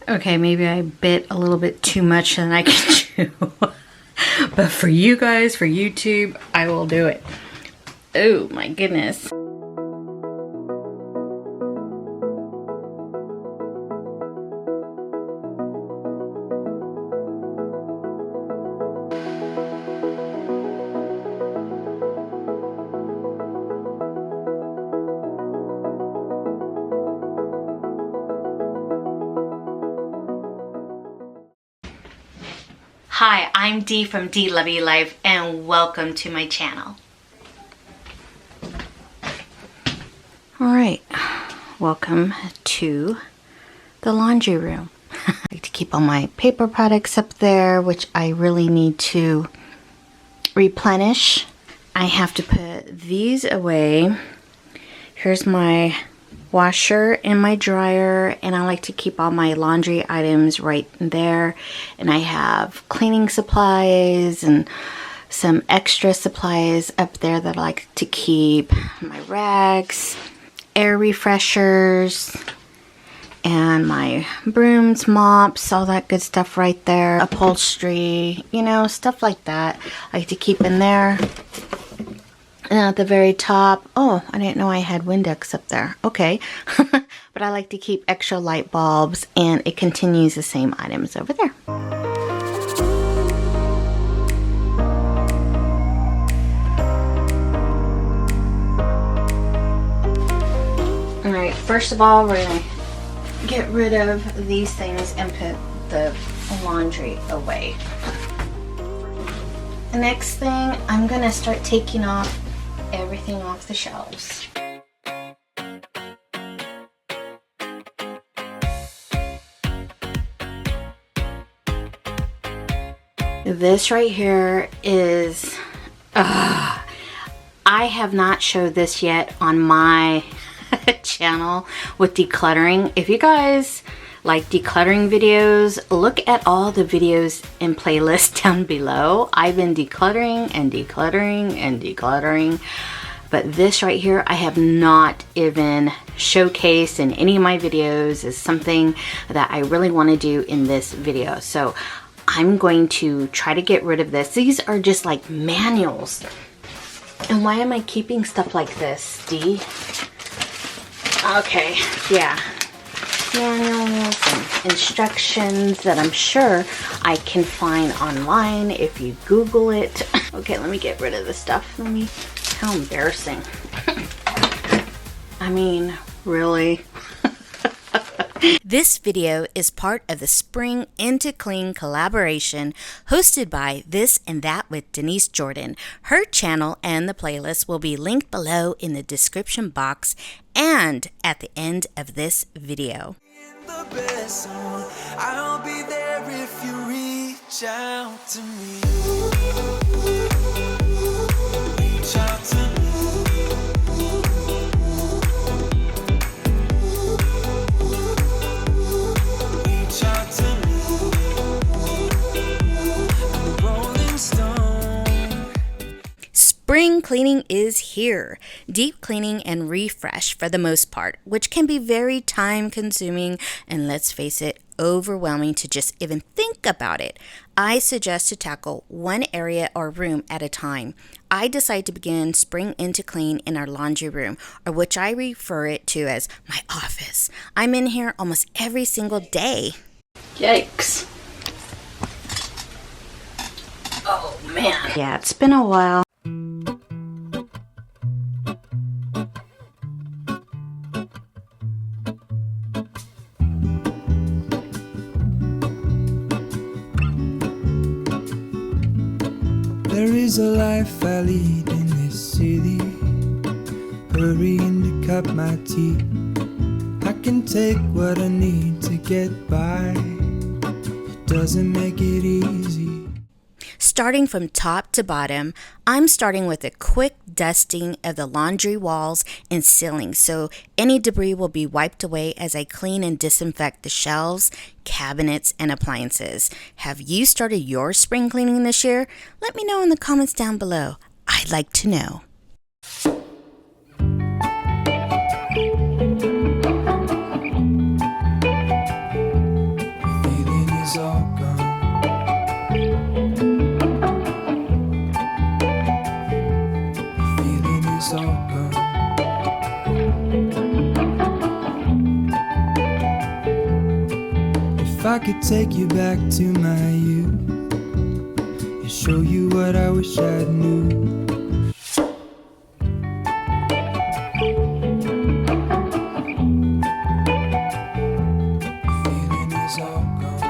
Okay, maybe I bit a little bit too much than I can chew. But for you guys, for YouTube, I will do it. Oh my goodness. Hi, I'm Dee from Dee Love You Life, and welcome to my channel. Alright, welcome to the laundry room. I like to keep all my paper products up there, which I really need to replenish. I have to put these away. Here's my washer and my dryer, and I like to keep all my laundry items right there. And I have cleaning supplies and some extra supplies up there that I like to keep. My rags, air refreshers, and my brooms, mops, all that good stuff right there. Upholstery, you know, stuff like that I like to keep in there. And at the very top, oh, I didn't know I had Windex up there. Okay. But I like to keep extra light bulbs, and it continues the same items over there. Alright, first of all, we're going to get rid of these things and put the laundry away. The next thing, I'm going to start taking off everything off the shelves. This right here is, I have not showed this yet on my channel with decluttering. If you guys like decluttering videos, look at all the videos and playlists down below. I've been decluttering and decluttering and decluttering, but this right here I have not even showcased in any of my videos. Is something that I really want to do in this video. So I'm going to try to get rid of this. These are just like manuals. And why am I keeping stuff like this, Dee? Okay, yeah. Manuals and instructions that I'm sure I can find online if you Google it. Okay, let me get rid of this stuff. How embarrassing. I mean, really? This video is part of the Spring Into Clean collaboration hosted by This and That with Denise Jordan. Her channel and the playlist will be linked below in the description box and at the end of this video. I'll be there if you reach out to me. Reach out to me. Spring cleaning is here. Deep cleaning and refresh for the most part, which can be very time consuming and, let's face it, overwhelming to just even think about it. I suggest to tackle one area or room at a time. I decide to begin spring into clean in our laundry room, or which I refer it to as my office. I'm in here almost every single day. Yikes. Oh man. Yeah, it's been a while. There is a life I lead in this city, hurrying to cut my teeth. I can take what I need to get by. It doesn't make it easy. Starting from top to bottom, I'm starting with a quick dusting of the laundry walls and ceiling so any debris will be wiped away as I clean and disinfect the shelves, cabinets, and appliances. Have you started your spring cleaning this year? Let me know in the comments down below. I'd like to know. If I could take you back to my youth and show you what I wish I knew. Feeling is all gone.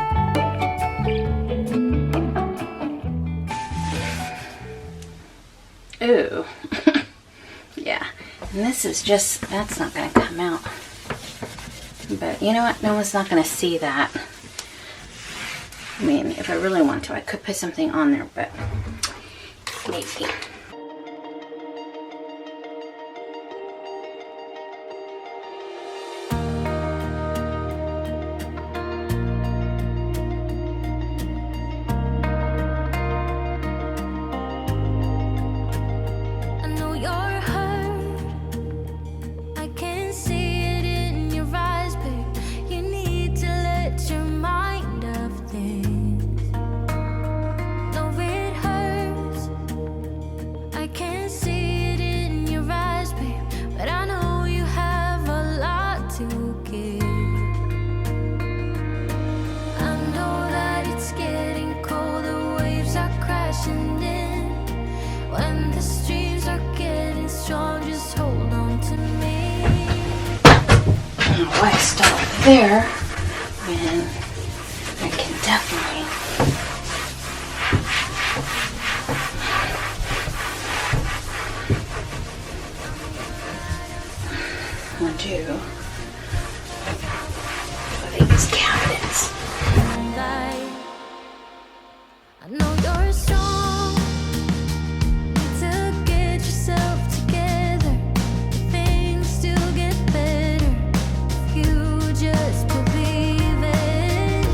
Ooh. Yeah. And this is just, that's not going to come out. But you know what? No one's not going to see that. I mean, if I really want to, I could put something on there, but maybe. Why stop there when I can definitely do these cabinets. I know you're strong to get yourself together. Things still get better if you just believe it.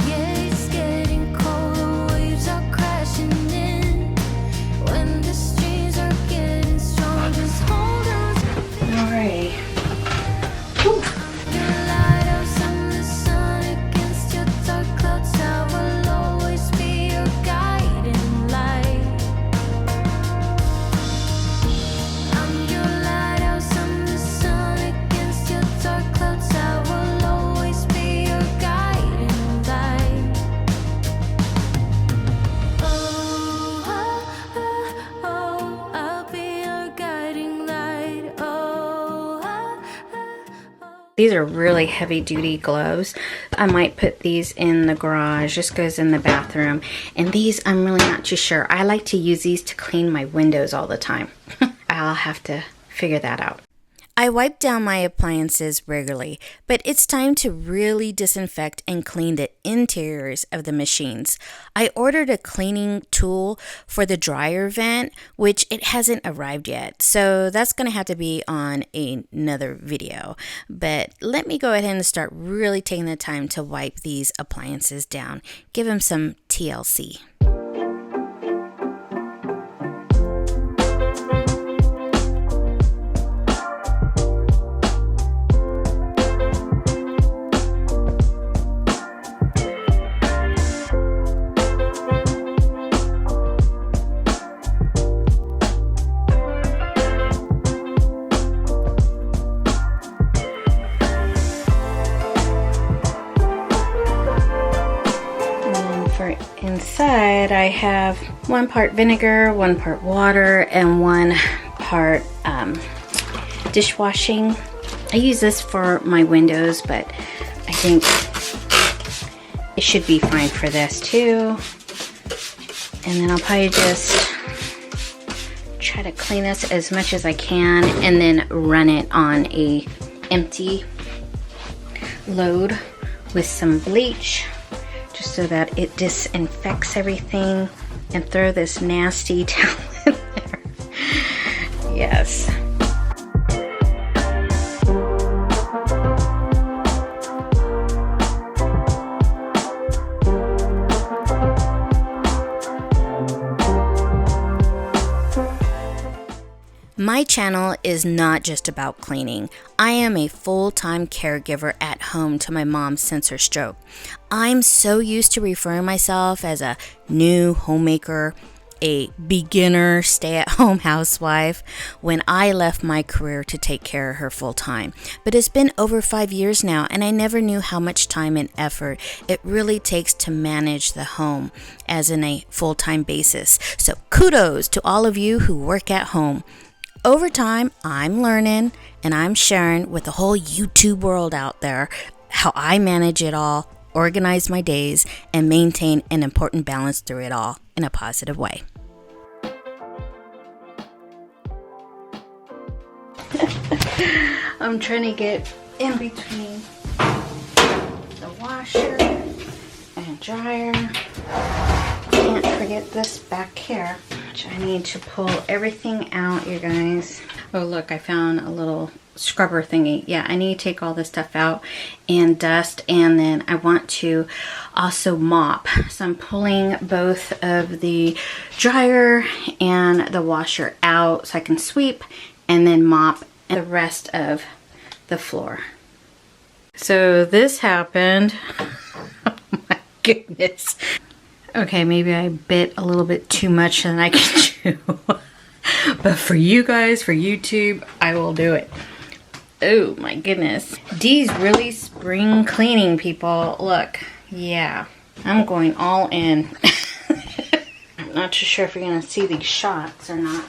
Yeah, it's getting cold, the waves are crashing in. When the streams are getting strong, just hold on. Alright. These are really heavy duty gloves. I might put these in the garage. This goes in the bathroom. And these, I'm really not too sure. I like to use these to clean my windows all the time. I'll have to figure that out. I wipe down my appliances regularly, but it's time to really disinfect and clean the interiors of the machines. I ordered a cleaning tool for the dryer vent, which it hasn't arrived yet, so that's going to have to be on another video. But let me go ahead and start really taking the time to wipe these appliances down. Give them some TLC. Inside I have 1 part vinegar, 1 part water, and 1 part dishwashing. I use this for my windows, but I think it should be fine for this too. And then I'll probably just try to clean this as much as I can and then run it on a empty load with some bleach, just so that it disinfects everything, and throw this nasty towel in there. Yes. My channel is not just about cleaning. I am a full-time caregiver at home to my mom since her stroke. I'm so used to referring myself as a new homemaker. a beginner stay-at-home housewife when I left my career to take care of her full time. But it's been over 5 years now, and I never knew how much time and effort it really takes to manage the home as in a full-time basis. So kudos to all of you who work at home. Over time, I'm learning and I'm sharing with the whole YouTube world out there how I manage it all, organize my days, and maintain an important balance through it all in a positive way. I'm trying to get in between the washer and dryer. Can't forget this back here, which I need to pull everything out, you guys. Oh look, I found a little scrubber thingy. Yeah, I need to take all this stuff out and dust, and then I want to also mop. So I'm pulling both of the dryer and the washer out so I can sweep and then mop the rest of the floor. So this happened. Oh my goodness. Okay, maybe I bit a little bit too much than I can chew. But for you guys, for YouTube, I will do it. Oh my goodness. Dee's really spring cleaning, people. Look, yeah, I'm going all in. I'm not too sure if you're going to see these shots or not.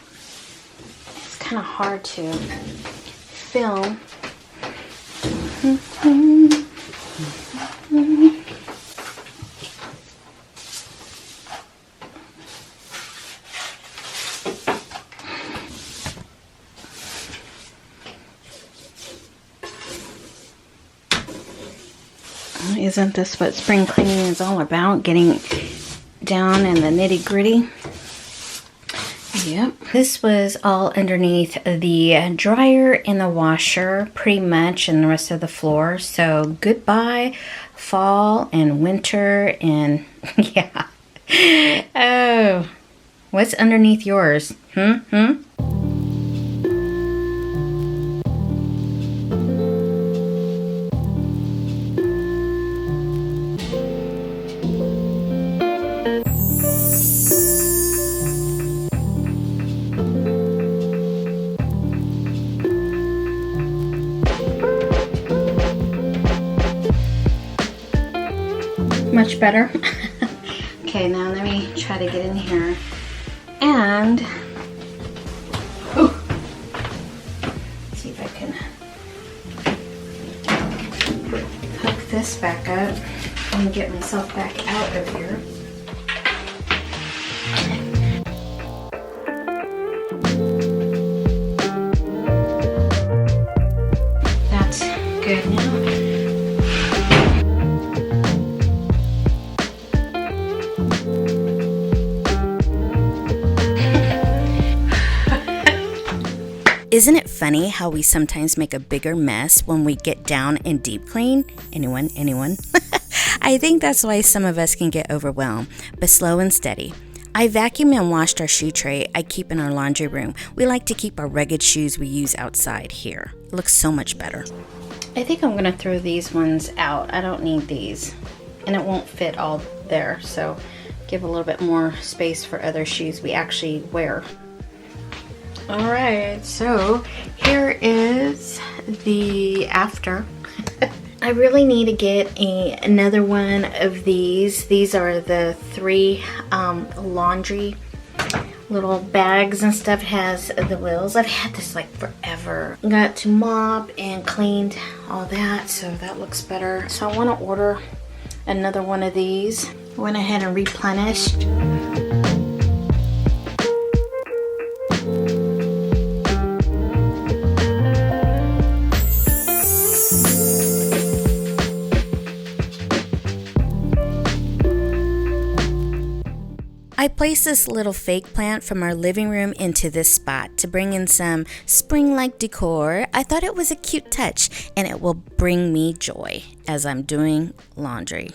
It's kind of hard to film. Isn't this what spring cleaning is all about? Getting down in the nitty-gritty. Yep. This was all underneath the dryer and the washer, pretty much, and the rest of the floor. So goodbye fall and winter and yeah. Oh, what's underneath yours? Much better. Okay, now let me try to get in here and see if I can hook this back up and get myself back out of here. That's good now. Isn't it funny how we sometimes make a bigger mess when we get down and deep clean? Anyone? I think that's why some of us can get overwhelmed, but slow and steady. I vacuum and washed our shoe tray I keep in our laundry room. We like to keep our rugged shoes we use outside here. It looks so much better. I think I'm gonna throw these ones out. I don't need these, and it won't fit all there, so give a little bit more space for other shoes we actually wear. Alright, so here is the after. I really need to get another one of these. These are the 3 laundry little bags and stuff. It has the wheels. I've had this like forever. Got to mop and cleaned all that, so that looks better. So I want to order another one of these. Went ahead and replenished. I placed this little fake plant from our living room into this spot to bring in some spring-like decor. I thought it was a cute touch, and it will bring me joy as I'm doing laundry.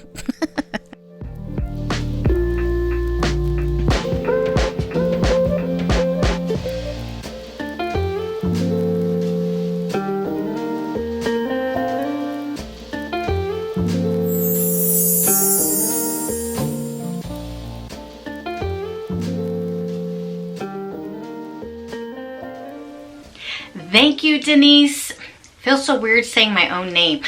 Thank you, Denise. Feels so weird saying my own name.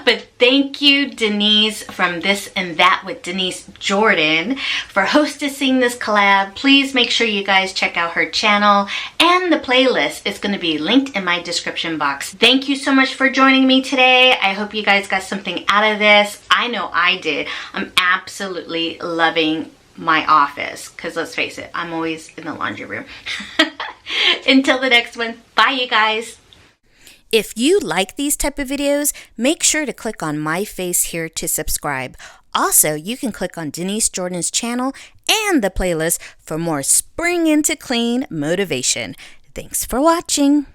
But thank you, Denise from This and That with Denise Jordan, for hostessing this collab. Please make sure you guys check out her channel, and the playlist is going to be linked in my description box. Thank you so much for joining me today. I hope you guys got something out of this. I know I did. I'm absolutely loving my office because, let's face it, I'm always in the laundry room. Until the next one, bye you guys. If you like these type of videos, make sure to click on my face here to subscribe. Also, you can click on Denise Jordan's channel and the playlist for more spring into clean motivation. Thanks for watching.